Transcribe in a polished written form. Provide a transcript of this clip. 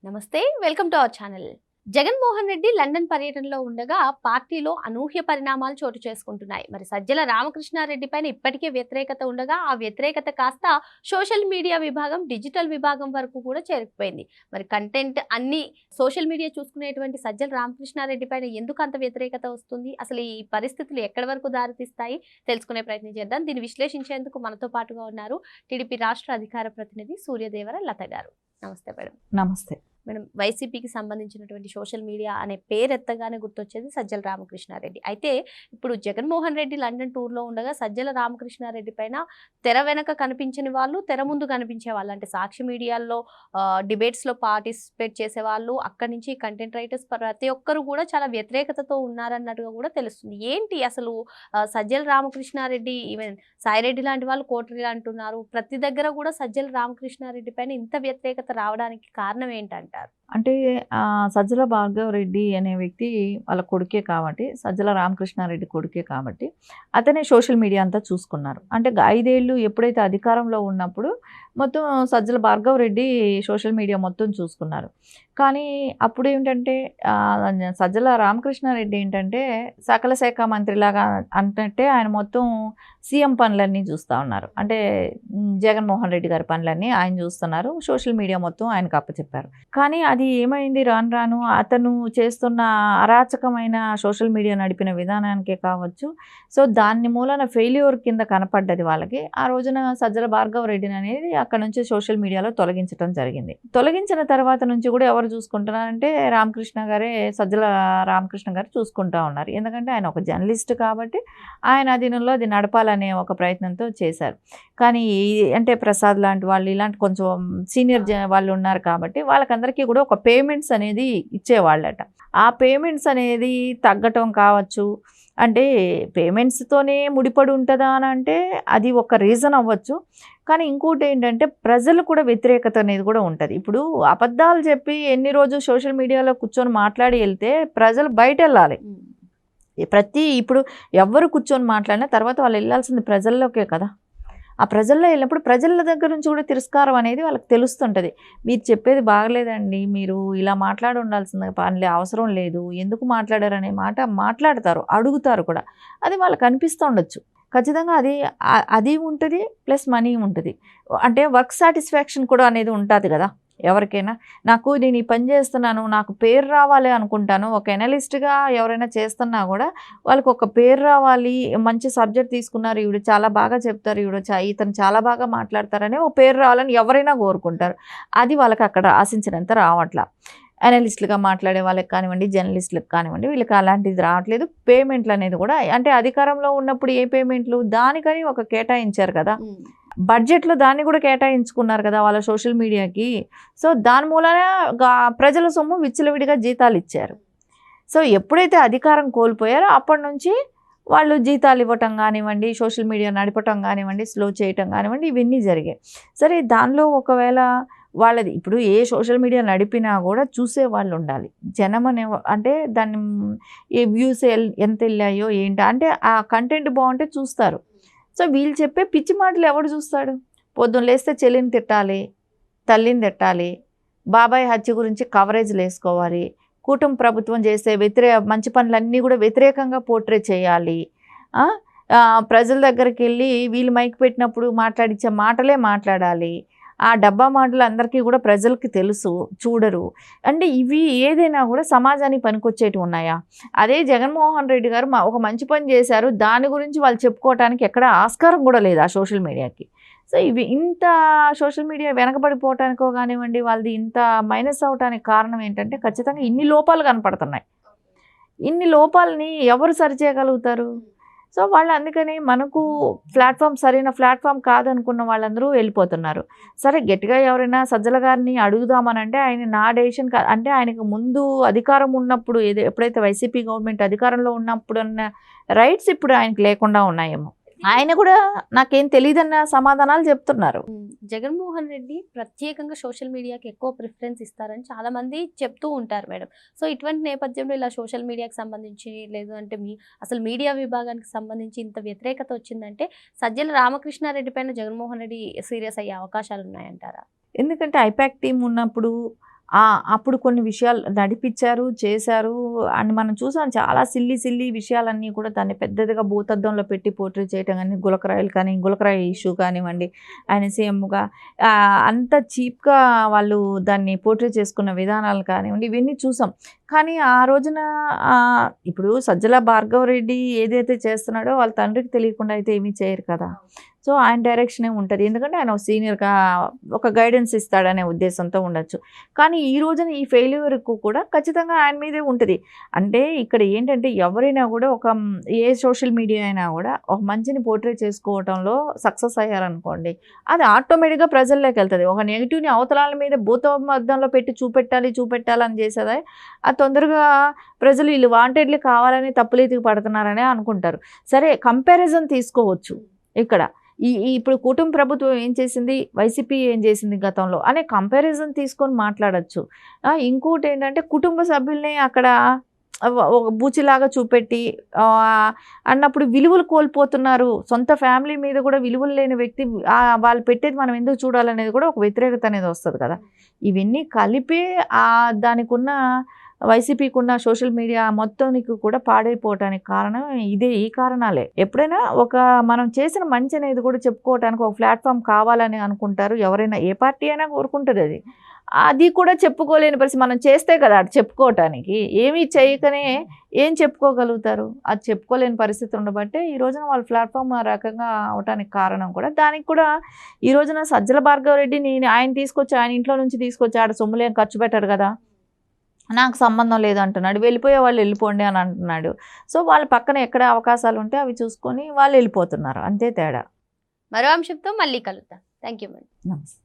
నమస్తే, welcome to our channel. Jaganmohan Reddy London పర్యటనలో ఉండగా పార్టీలో అనూహ్య పరిణామాలు చోటు చేసుకుంటున్నాయి. మరి సజ్జల రామకృష్ణారెడ్డి పైన ఇప్పటికే వ్యతిరేకత ఉండగా ఆ వ్యతిరేకత కాస్త సోషల్ మీడియా విభాగం, డిజిటల్ విభాగం వరకు కూడా చేరుకుపోయింది. మరి కంటెంట్ అన్ని సోషల్ మీడియా చూసుకునేటువంటి సజ్జల రామకృష్ణారెడ్డి పైన ఎందుకు అంత వ్యతిరేకత వస్తుంది? అసలు ఈ పరిస్థితులు ఎక్కడి వరకు దారితీస్తాయి తెలుసుకునే ప్రయత్నం చేద్దాం. దీన్ని విశ్లేషించేందుకు మనతో పాటుగా ఉన్నారు టీడీపీ రాష్ట్ర అధికార ప్రతినిధి సూర్యదేవర లత గారు. నమస్తే మేడం. నమస్తే మేడం, వైసీపీకి సంబంధించినటువంటి సోషల్ మీడియా అనే పేరు ఎత్తగానే గుర్తొచ్చేది సజ్జల రామకృష్ణారెడ్డి. అయితే ఇప్పుడు జగన్మోహన్ రెడ్డి లండన్ టూర్లో ఉండగా సజ్జల రామకృష్ణారెడ్డి పైన తెర వెనక కనిపించని వాళ్ళు, తెర ముందు కనిపించే వాళ్ళు, అంటే సాక్షి మీడియాలో డిబేట్స్లో పార్టిసిపేట్ చేసే వాళ్ళు, అక్కడి నుంచి కంటెంట్ రైటర్స్ ప్రతి ఒక్కరు కూడా చాలా వ్యతిరేకతతో ఉన్నారన్నట్టుగా కూడా తెలుస్తుంది. ఏంటి అసలు సజ్జల రామకృష్ణారెడ్డి, ఈవెన్ సాయిరెడ్డి లాంటి వాళ్ళు కోటరీలు అంటున్నారు, ప్రతి దగ్గర కూడా సజ్జల రామకృష్ణారెడ్డి పైన ఇంత వ్యతిరేకత రావడానికి కారణం ఏంటంటారు? అంటే సజ్జల భార్గవ్ రెడ్డి అనే వ్యక్తి వాళ్ళ కొడుకే కాబట్టి, సజ్జల రామకృష్ణారెడ్డి కొడుకే కాబట్టి అతనే సోషల్ మీడియా అంతా చూసుకున్నారు. అంటే 5 ఏళ్ళు ఎప్పుడైతే అధికారంలో ఉన్నప్పుడు మొత్తం సజ్జల భార్గవ్ రెడ్డి సోషల్ మీడియా మొత్తం చూసుకున్నారు. కానీ అప్పుడు ఏంటంటే సజ్జల రామకృష్ణారెడ్డి ఏంటంటే సకల శాఖ మంత్రిలాగా అంటే ఆయన మొత్తం సీఎం పనులన్నీ చూస్తూ ఉన్నారు. అంటే జగన్మోహన్ రెడ్డి గారి పనులన్నీ ఆయన చూస్తున్నారు. సోషల్ మీడియా మొత్తం ఆయనకు అప్పచెప్పారు. కానీ అది ఏమైంది, రాను రాను అతను చేస్తున్న అరాచకమైన సోషల్ మీడియా నడిపిన విధానానికే కావచ్చు, సో దాన్ని మూలన ఫెయిల్యూర్ కింద కనపడ్డది వాళ్ళకి. ఆ రోజున సజ్జల భార్గవ రెడ్డిని అనేది అక్కడ నుంచి సోషల్ మీడియాలో తొలగించడం జరిగింది. తొలగించిన తర్వాత నుంచి కూడా ఎవరు చూసుకుంటున్నారంటే సజ్జల రామకృష్ణ గారు చూసుకుంటూ ఉన్నారు. ఎందుకంటే ఆయన ఒక జర్నలిస్ట్ కాబట్టి ఆయన అధీనంలో అది నడపాలనే ఒక ప్రయత్నంతో చేశారు. కానీ అంటే ప్రసాద్ లాంటి వాళ్ళు, ఇలాంటి కొంచెం సీనియర్ వాళ్ళు ఉన్నారు కాబట్టి వాళ్ళకందరికీ కూడా ఒక పేమెంట్స్ అనేది ఇచ్చేవాళ్ళట. ఆ పేమెంట్స్ అనేది తగ్గటం కావచ్చు, అంటే పేమెంట్స్తోనే ముడిపడి ఉంటుందా అని అంటే అది ఒక రీజన్ అవ్వచ్చు. కానీ ఇంకోటి ఏంటంటే ప్రజలు కూడా వ్యతిరేకత అనేది కూడా ఉంటుంది. ఇప్పుడు అబద్ధాలు చెప్పి ఎన్ని రోజులు సోషల్ మీడియాలో కూర్చొని మాట్లాడి వెళ్తే ప్రజలు బయట వెళ్ళాలి. ఇప్పుడు ఎవరు కూర్చొని మాట్లాడినా తర్వాత వాళ్ళు వెళ్ళాల్సింది ప్రజల్లోకే కదా. ఆ ప్రజల్లో వెళ్ళినప్పుడు ప్రజల దగ్గర నుంచి కూడా తిరస్కారం అనేది వాళ్ళకి తెలుస్తుంటుంది. మీరు చెప్పేది బాగలేదండి, మీరు ఇలా మాట్లాడి ఉండాల్సిన పని అవసరం లేదు, ఎందుకు మాట్లాడారనే మాట మాట్లాడతారు, అడుగుతారు కూడా. అది వాళ్ళకి అనిపిస్తూ ఉండొచ్చు. ఖచ్చితంగా అది ఉంటుంది, ప్లస్ మనీ ఉంటుంది. అంటే వర్క్ సాటిస్ఫాక్షన్ కూడా అనేది ఉంటుంది కదా ఎవరికైనా. నేను ఈ పని చేస్తున్నాను, నాకు పేరు రావాలి అనుకుంటాను. ఒక ఎనలిస్ట్గా ఎవరైనా చేస్తున్నా కూడా వాళ్ళకి ఒక పేరు రావాలి, మంచి సబ్జెక్ట్ తీసుకున్నారు, ఈవిడ చాలా బాగా చెప్తారు, ఇతను చాలా బాగా మాట్లాడతారని ఒక పేరు రావాలని ఎవరైనా కోరుకుంటారు. అది వాళ్ళకి అక్కడ ఆశించినంత రావట్లా. అనలిస్టులుగా మాట్లాడే వాళ్ళకి కానివ్వండి, జర్నలిస్టులకు కానివ్వండి, వీళ్ళకి అలాంటిది రావట్లేదు. పేమెంట్లు అనేది కూడా అంటే అధికారంలో ఉన్నప్పుడు ఏ పేమెంట్లు దానికని ఒక కేటాయించారు కదా, బడ్జెట్లో దాన్ని కూడా కేటాయించుకున్నారు కదా వాళ్ళ సోషల్ మీడియాకి. సో దాని మూలన ప్రజల సొమ్ము విచ్చలవిడిగా జీతాలు ఇచ్చారు. సో ఎప్పుడైతే అధికారం కోల్పోయారో అప్పటి నుంచి వాళ్ళు జీతాలు ఇవ్వటం కానివ్వండి, సోషల్ మీడియా నడపటం కానివ్వండి, స్లో చేయటం కానివ్వండి, ఇవన్నీ జరిగాయి. సరే, దానిలో ఒకవేళ వాళ్ళది ఇప్పుడు ఏ సోషల్ మీడియా నడిపినా కూడా చూసే వాళ్ళు ఉండాలి. జనం అంటే దాన్ని ఏ వ్యూస్ ఎంత వెళ్ళాయో ఏంటి అంటే ఆ కంటెంట్ బాగుంటే చూస్తారు. సో వీళ్ళు చెప్పే పిచ్చి మాటలు ఎవడు చూస్తాడు? పొద్దున్న లేస్తే చెల్లిని తిట్టాలి, తల్లిని తిట్టాలి, బాబాయ్ హత్య గురించి కవరేజ్లు వేసుకోవాలి, కూటమి ప్రభుత్వం చేసే మంచి పనులన్నీ కూడా వ్యతిరేకంగా పోర్ట్రే చేయాలి, ప్రజల దగ్గరికి వెళ్ళి వీళ్ళు మైక్ పెట్టినప్పుడు మాట్లాడించే మాటలే మాట్లాడాలి. ఆ డబ్బా మాటలు అందరికీ కూడా ప్రజలకి తెలుసు, చూడరు. అంటే ఇవి ఏదైనా కూడా సమాజానికి పనికొచ్చేటివి ఉన్నాయా? అదే జగన్మోహన్ రెడ్డి గారు ఒక మంచి పని చేశారు, దాని గురించి వాళ్ళు చెప్పుకోవటానికి ఎక్కడ ఆస్కారం కూడా లేదు ఆ సోషల్ మీడియాకి. సో ఇవి ఇంత సోషల్ మీడియా వెనకబడిపోవటానికో కానివ్వండి, వాళ్ళది ఇంత మైనస్ అవటానికి కారణం ఏంటంటే ఖచ్చితంగా ఇన్ని లోపాలు కనపడుతున్నాయి. ఇన్ని లోపాలని ఎవరు సరిచేయగలుగుతారు? సో వాళ్ళు అందుకని మనకు సరైన ప్లాట్ఫామ్ కాదనుకున్న వాళ్ళందరూ వెళ్ళిపోతున్నారు. సరే, గట్టిగా ఎవరైనా సజ్జల గారిని అడుగుదామనంటే ఆయన నా డెసిషన్ కాదు అంటే ఆయనకు ముందు అధికారం ఉన్నప్పుడు ఎప్పుడైతే వైసీపీ గవర్నమెంట్ అధికారంలో ఉన్నప్పుడు ఉన్న రైట్స్ ఇప్పుడు ఆయనకు లేకుండా ఉన్నాయేమో. ఆయన కూడా నాకేం తెలియదన్న సమాధానాలు చెప్తున్నారు. జగన్మోహన్ రెడ్డి ప్రత్యేకంగా సోషల్ మీడియాకి ఎక్కువ ప్రిఫరెన్స్ ఇస్తారని చాలా మంది చెప్తూ ఉంటారు మేడం. సో ఇటువంటి నేపథ్యంలో ఇలా సోషల్ మీడియాకి సంబంధించి లేదు అంటే అసలు మీడియా విభాగానికి సంబంధించి ఇంత వ్యతిరేకత వచ్చిందంటే సజ్జల రామకృష్ణారెడ్డి పైన జగన్మోహన్ రెడ్డి సీరియస్ అయ్యే అవకాశాలు ఉన్నాయంటారా? ఎందుకంటే ఐపాక్ టీం ఉన్నప్పుడు అప్పుడు కొన్ని విషయాలు నడిపించారు, చేశారు. అండ్ మనం చూసాం చాలా సిల్లీ విషయాలన్నీ కూడా దాన్ని పెద్దదిగా భూతద్దంలో పెట్టి పోర్ట్రే చేయటం కానీ, గులకరాయి ఇష్యూ కానివ్వండి, ఆయన సీఎంగా అంత చీప్గా వాళ్ళు దాన్ని పోర్ట్రే చేసుకున్న విధానాలు కానివ్వండి, ఇవన్నీ చూసాం. కానీ ఆ రోజున ఇప్పుడు సజ్జల భార్గవరెడ్డి ఏదైతే చేస్తున్నాడో వాళ్ళ తండ్రికి తెలియకుండా అయితే ఏమీ చేయరు కదా. సో ఆయన డైరెక్షనే ఉంటుంది, ఎందుకంటే ఆయన సీనియర్గా ఒక గైడెన్స్ ఇస్తాడనే ఉద్దేశంతో ఉండొచ్చు. కానీ ఈ రోజున ఈ ఫెయిల్యూర్కు కూడా ఖచ్చితంగా ఆయన మీదే ఉంటుంది. అంటే ఇక్కడ ఏంటంటే ఎవరైనా కూడా ఏ సోషల్ మీడియా అయినా కూడా ఒక మంచిని పోర్ట్రే చేసుకోవడంలో సక్సెస్ అయ్యారనుకోండి, అది ఆటోమేటిక్గా ప్రజల్లోకి వెళ్తుంది. ఒక నెగిటివ్ని అవతలాల మీద భూతద్దంలో పెట్టి చూపెట్టాలని చేసేది అది తొందరగా ప్రజలు వీళ్ళు వాంటెడ్లీ కావాలని తప్పులేతికి పడుతున్నారనే అనుకుంటారు. సరే, కంపారిజన్ తీసుకోవచ్చు ఇక్కడ. ఇప్పుడు కూటమి ప్రభుత్వం ఏం చేసింది, వైసీపీ ఏం చేసింది గతంలో అనే కంపారిజన్ తీసుకొని మాట్లాడచ్చు. ఇంకోటి ఏంటంటే కుటుంబ సభ్యుల్ని అక్కడ ఒక బూచిలాగా చూపెట్టి అన్నప్పుడు విలువలు కోల్పోతున్నారు. సొంత ఫ్యామిలీ మీద కూడా విలువలు లేని వ్యక్తి వాళ్ళు పెట్టేది మనం ఎందుకు చూడాలనేది కూడా ఒక వ్యతిరేకత అనేది వస్తుంది కదా. ఇవన్నీ కలిపే దానికి ఉన్న వైసీపీకి ఉన్న సోషల్ మీడియా మొత్తానికి కూడా పాడైపోవటానికి కారణం ఈ కారణాలే. ఎప్పుడైనా మనం చేసిన మంచి అనేది కూడా చెప్పుకోవటానికి ఒక ప్లాట్ఫామ్ కావాలని అనుకుంటారు ఎవరైనా, ఏ పార్టీ అయినా కోరుకుంటుంది. అది కూడా చెప్పుకోలేని పరిస్థితి. మనం చేస్తే కదా అది చెప్పుకోవటానికి, ఏమీ చేయకనే ఏం చెప్పుకోగలుగుతారు, అది చెప్పుకోలేని పరిస్థితి ఉండబట్టే ఈ రోజున వాళ్ళ ప్లాట్ఫామ్ ఆ రకంగా అవటానికి కారణం కూడా. దానికి కూడా ఈ రోజున సజ్జల భార్గవరెడ్డి ఆయన ఇంట్లో నుంచి తీసుకొచ్చి ఆడ సొమ్ములేం ఖర్చు పెట్టాడు కదా, నాకు సంబంధం లేదు అంటున్నాడు. వెళ్ళిపోయే వాళ్ళు వెళ్ళిపోండి అని అంటున్నాడు. సో వాళ్ళ పక్కన ఎక్కడ అవకాశాలు ఉంటే అవి చూసుకొని వాళ్ళు వెళ్ళిపోతున్నారు, అంతే తేడా. మరో అంశంతో మళ్ళీ కలుద్దాం. Thank you madam. నమస్తే.